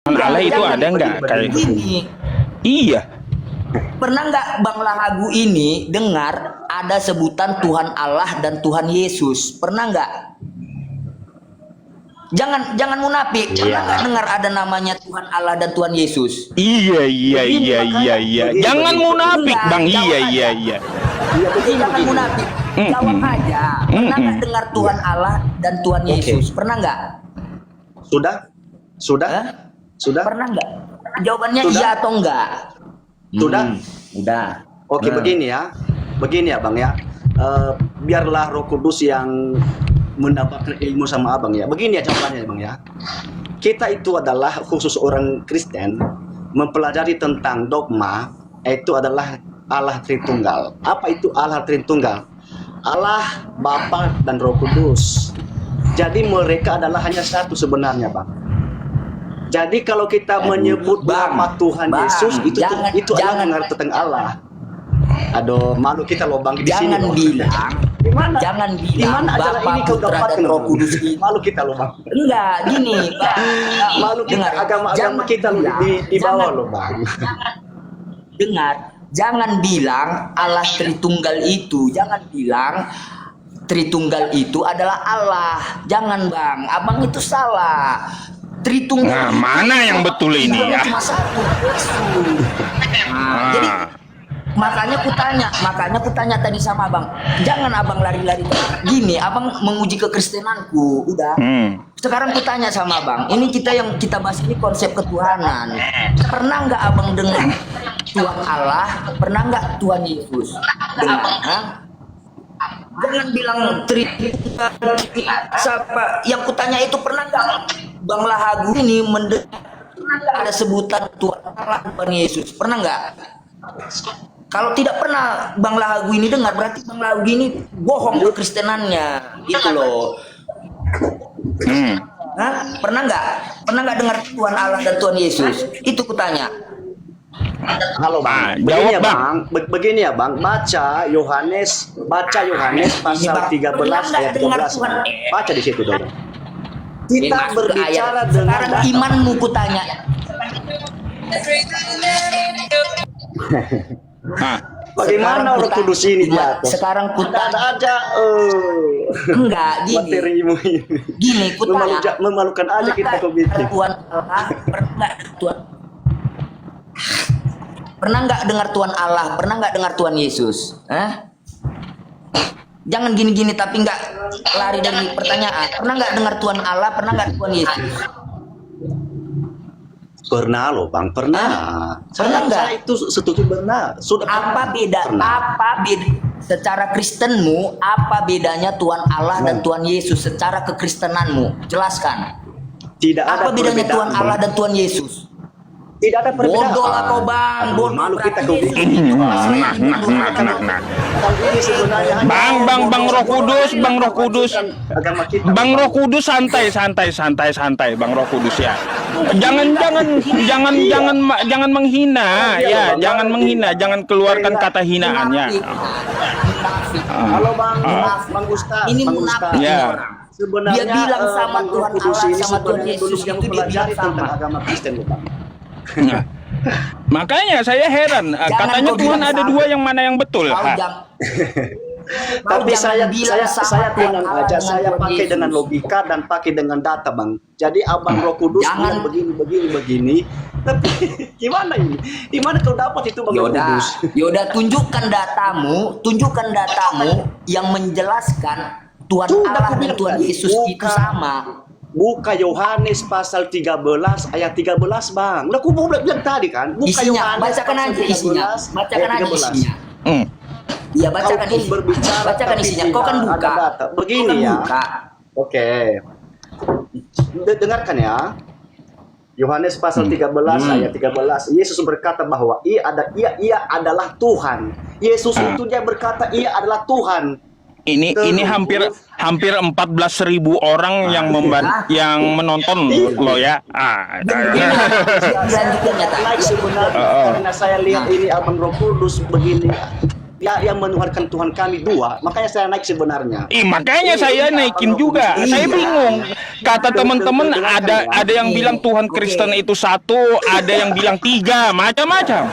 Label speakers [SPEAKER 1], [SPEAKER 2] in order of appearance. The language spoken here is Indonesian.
[SPEAKER 1] Allah itu
[SPEAKER 2] jangan
[SPEAKER 1] ada nggak kayak
[SPEAKER 2] gini.
[SPEAKER 1] iya.
[SPEAKER 2] Pernah nggak Bang Lahagu ini dengar ada sebutan Tuhan Allah dan Tuhan Yesus? Pernah nggak? Jangan munafik. Pernah nggak dengar ada namanya Tuhan Allah dan Tuhan Yesus?
[SPEAKER 1] Iya.
[SPEAKER 3] Begini,
[SPEAKER 1] Jangan
[SPEAKER 3] begini.
[SPEAKER 1] munafik,
[SPEAKER 2] Enggak,
[SPEAKER 1] Bang.
[SPEAKER 2] jawab
[SPEAKER 1] Iya.
[SPEAKER 3] Iya, begini,
[SPEAKER 2] Jangan
[SPEAKER 3] begini.
[SPEAKER 2] munafik. Jawab aja. Pernah nggak dengar Tuhan Allah dan Tuhan Yesus? Pernah nggak?
[SPEAKER 3] Sudah? Sudah?
[SPEAKER 2] Hah?
[SPEAKER 3] Sudah?
[SPEAKER 2] Pernah nggak? Jawabannya
[SPEAKER 3] Sudah?
[SPEAKER 2] iya atau enggak?
[SPEAKER 3] Sudah?
[SPEAKER 2] Udah.
[SPEAKER 3] Oke,
[SPEAKER 2] Nah.
[SPEAKER 3] begini ya Bang ya. Biarlah Roh Kudus yang mendapatkan ilmu sama Abang ya. Begini ya jawabannya Bang ya. Kita itu adalah khusus orang Kristen mempelajari tentang dogma, itu adalah Allah Tritunggal. Apa itu Allah Tritunggal? Allah, Bapa dan Roh Kudus. Jadi mereka adalah hanya satu sebenarnya Bang. Jadi kalau kita menyebut
[SPEAKER 2] Bang,
[SPEAKER 3] nama Tuhan
[SPEAKER 2] Bang,
[SPEAKER 3] Yesus itu adalah
[SPEAKER 2] jangan.
[SPEAKER 3] mengerti tentang Allah. Aduh, malu kita loh Bang di sini.
[SPEAKER 2] Jangan
[SPEAKER 3] loh.
[SPEAKER 2] bilang,
[SPEAKER 3] Gimana?
[SPEAKER 2] jangan bilang
[SPEAKER 3] Gimana acara
[SPEAKER 2] Bapa,
[SPEAKER 3] ini kau
[SPEAKER 2] Putra
[SPEAKER 3] dapatkan
[SPEAKER 2] dan Roh
[SPEAKER 3] Bang?
[SPEAKER 2] Kudus ini.
[SPEAKER 3] Malu kita loh Bang.
[SPEAKER 2] Enggak, gini, Bang.
[SPEAKER 3] Malu kita
[SPEAKER 2] Dengar,
[SPEAKER 3] agama-agama
[SPEAKER 2] jangan
[SPEAKER 3] kita loh
[SPEAKER 2] bilang,
[SPEAKER 3] di bawah
[SPEAKER 2] jangan-
[SPEAKER 3] loh Bang.
[SPEAKER 2] Dengar, jangan bilang Allah Tritunggal itu, jangan bilang Tritunggal itu adalah Allah. Jangan Bang, Abang itu salah. Tritunggal.
[SPEAKER 1] Nah, mana yang betul ini ya?
[SPEAKER 2] Cuma satu. Nah, jadi makanya kutanya tadi sama Abang, jangan Abang lari-lari gini, Abang menguji kekristenanku, udah. Sekarang kutanya sama Abang, ini kita bahas ini konsep ketuhanan. Pernah nggak Abang dengar Tuhan Allah? Pernah nggak Tuhan Yesus? Dengar? Hah? Jangan bilang siapa yang kutanya itu pernah nggak Bang Lahagu ini mendengar ada sebutan Tuhan Allah dan Tuhan Yesus? Pernah nggak? Kalau tidak pernah Bang Lahagu ini dengar, berarti Bang Lahagu ini bohong kekristenannya, gitu loh. Hah? Pernah nggak? Pernah nggak dengar Tuhan Allah dan Tuhan Yesus? Itu kutanya.
[SPEAKER 3] Halo Bang.
[SPEAKER 1] Nah,
[SPEAKER 3] Begini
[SPEAKER 1] jawab,
[SPEAKER 3] ya Bang. Begini ya Bang. Baca Yohanes pasal 13 ayat 13. Bang. Baca di situ dong.
[SPEAKER 2] Ini
[SPEAKER 3] Kita
[SPEAKER 2] masuk ke
[SPEAKER 3] berbicara
[SPEAKER 2] ayat.
[SPEAKER 3] dengan
[SPEAKER 2] Sekarang
[SPEAKER 3] data.
[SPEAKER 2] imanmu kutanya.
[SPEAKER 1] Nah,
[SPEAKER 3] Bagaimana Roh Kudus ini di atas?
[SPEAKER 2] Sekarang kutanya.
[SPEAKER 3] Ada aja.
[SPEAKER 2] Enggak, gini.
[SPEAKER 3] Materimu ini.
[SPEAKER 2] Gini, kutanya.
[SPEAKER 3] Memalukan aja kita kau bikin.
[SPEAKER 2] Tuhan Allah, pernah nggak dengar Tuhan Allah? Pernah nggak dengar Tuhan Yesus? Hah? Jangan gini-gini tapi nggak lari dari pertanyaan. Pernah nggak dengar Tuhan Allah? Pernah nggak Tuhan Yesus?
[SPEAKER 3] Pernah loh Bang, pernah.
[SPEAKER 2] Pernah nggak?
[SPEAKER 3] Saya itu setuju pernah. Sudah
[SPEAKER 2] Apa beda?
[SPEAKER 3] Pernah.
[SPEAKER 2] Apa beda? Secara Kristenmu, apa bedanya Tuhan Allah dan Tuhan Yesus secara kekristenanmu? Jelaskan.
[SPEAKER 3] Tidak ada
[SPEAKER 2] Apa bedanya
[SPEAKER 3] perbedaan,
[SPEAKER 2] Tuhan
[SPEAKER 3] Bang.
[SPEAKER 2] Allah dan Tuhan Yesus?
[SPEAKER 3] Tidak ada perbedaan.
[SPEAKER 2] Bodoh lah kau Bang, bodoh.
[SPEAKER 3] Malu kita kau
[SPEAKER 2] Berarti
[SPEAKER 3] bikin.
[SPEAKER 2] Yesus itu
[SPEAKER 1] nah.
[SPEAKER 3] Ini sebenarnya hanya
[SPEAKER 1] Bang Roh Kudus, Bang Roh Kudus.
[SPEAKER 3] agama kita.
[SPEAKER 1] Bang Roh Kudus santai, Bang Roh Kudus ya. Jangan menghina ya, jangan menghina, jangan keluarkan kata hinaannya.
[SPEAKER 2] Munafik.
[SPEAKER 3] Halo Bang, Bang Ustaz.
[SPEAKER 2] Ini
[SPEAKER 3] Bang
[SPEAKER 2] munafik
[SPEAKER 3] Ustaz.
[SPEAKER 1] Ya.
[SPEAKER 3] Sebenarnya
[SPEAKER 2] Dia bilang sama
[SPEAKER 3] Bang
[SPEAKER 2] Tuhan
[SPEAKER 3] Roh Kudus
[SPEAKER 2] Allah,
[SPEAKER 3] ini
[SPEAKER 2] sama Tuhan
[SPEAKER 3] sebenarnya
[SPEAKER 2] Yesus
[SPEAKER 3] belum yang
[SPEAKER 2] itu dia
[SPEAKER 3] mempelajari
[SPEAKER 2] bilang
[SPEAKER 3] tentang
[SPEAKER 2] sama.
[SPEAKER 3] agama Kristen loh, Bang.
[SPEAKER 1] Nah, makanya saya heran, katanya
[SPEAKER 2] kau
[SPEAKER 1] Tuhan
[SPEAKER 2] bilang
[SPEAKER 1] ada
[SPEAKER 2] sama.
[SPEAKER 1] dua, yang mana yang betul?
[SPEAKER 2] Kau
[SPEAKER 1] Ha?
[SPEAKER 3] Tapi saya tenang
[SPEAKER 2] Allah
[SPEAKER 3] aja,
[SPEAKER 2] dengan
[SPEAKER 3] saya
[SPEAKER 2] Tuhan
[SPEAKER 3] pakai
[SPEAKER 2] Yesus.
[SPEAKER 3] dengan logika dan pakai dengan data Bang. Jadi Abang Roh Kudus
[SPEAKER 2] Jangan.
[SPEAKER 3] bilang begini. Tapi gimana ini? Di mana kau dapat itu Bang Roh Kudus?
[SPEAKER 2] Yaudah, tunjukkan datamu yang menjelaskan Tuhan
[SPEAKER 3] Sudah
[SPEAKER 2] Allah
[SPEAKER 3] aku
[SPEAKER 2] dan
[SPEAKER 3] bilang
[SPEAKER 2] Tuhan
[SPEAKER 3] tadi,
[SPEAKER 2] Yesus itu
[SPEAKER 3] bukan.
[SPEAKER 2] sama.
[SPEAKER 3] Buka Yohanes pasal 13 ayat 13 Bang. Udah aku bilang tadi kan. Buka
[SPEAKER 2] Isinya,
[SPEAKER 3] Yohanes
[SPEAKER 2] bacakan
[SPEAKER 3] pasal
[SPEAKER 2] aja isinya.
[SPEAKER 3] 13
[SPEAKER 2] Bacakan
[SPEAKER 3] ayat
[SPEAKER 2] aja
[SPEAKER 3] 13.
[SPEAKER 2] isinya.
[SPEAKER 1] Hmm.
[SPEAKER 2] Iya,
[SPEAKER 3] Kau
[SPEAKER 2] bacakan
[SPEAKER 3] pun
[SPEAKER 2] isinya.
[SPEAKER 3] berbicara
[SPEAKER 2] Bacakan
[SPEAKER 3] tapi
[SPEAKER 2] isinya. Kau kan
[SPEAKER 3] tidak
[SPEAKER 2] buka.
[SPEAKER 3] ada data. Begini
[SPEAKER 2] Kau kan
[SPEAKER 3] ya.
[SPEAKER 2] buka.
[SPEAKER 3] Oke. Dengarkan ya. Yohanes pasal 13 ayat 13. Yesus berkata bahwa ia adalah Tuhan. Yesus itu dia berkata ia adalah Tuhan.
[SPEAKER 1] Ini hampir 14.000 orang yang menonton lo ya.
[SPEAKER 2] Lanjutkan nyata.
[SPEAKER 3] Like sebenarnya karena saya lihat ini Abang Roh Kudus begini. ya yang menuhankan Tuhan kami dua, makanya saya naik sebenarnya.
[SPEAKER 1] Makanya saya naikin juga. Saya bingung. Kata teman-teman ada yang bilang Tuhan Kristen itu satu, ada yang bilang tiga, macam-macam.